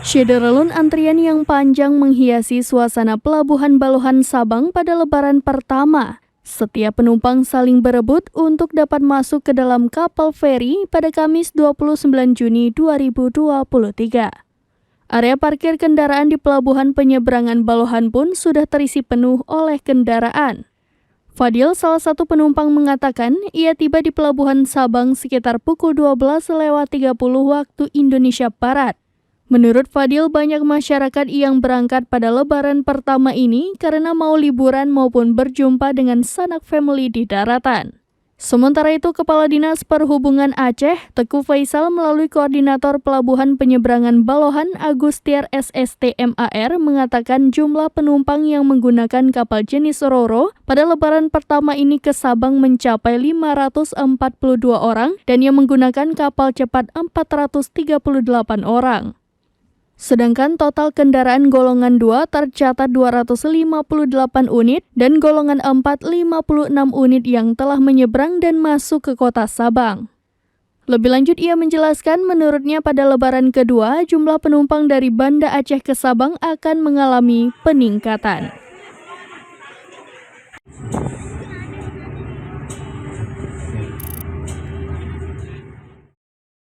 Syederelun antrian yang panjang menghiasi suasana Pelabuhan Balohan Sabang pada lebaran pertama. Setiap penumpang saling berebut untuk dapat masuk ke dalam kapal feri pada Kamis 29 Juni 2023. Area parkir kendaraan di Pelabuhan Penyeberangan Balohan pun sudah terisi penuh oleh kendaraan. Fadil, salah satu penumpang, mengatakan ia tiba di Pelabuhan Sabang sekitar pukul 12:30 waktu Indonesia Barat. Menurut Fadil, banyak masyarakat yang berangkat pada lebaran pertama ini karena mau liburan maupun berjumpa dengan sanak family di daratan. Sementara itu, Kepala Dinas Perhubungan Aceh, Teguh Faisal, melalui Koordinator Pelabuhan Penyeberangan Balohan, Agustiar SSTMAR, mengatakan jumlah penumpang yang menggunakan kapal jenis Roro pada lebaran pertama ini ke Sabang mencapai 542 orang dan yang menggunakan kapal cepat 438 orang. Sedangkan total kendaraan golongan 2 tercatat 258 unit dan golongan 4 56 unit yang telah menyeberang dan masuk ke kota Sabang. Lebih lanjut, ia menjelaskan menurutnya pada lebaran kedua jumlah penumpang dari Banda Aceh ke Sabang akan mengalami peningkatan.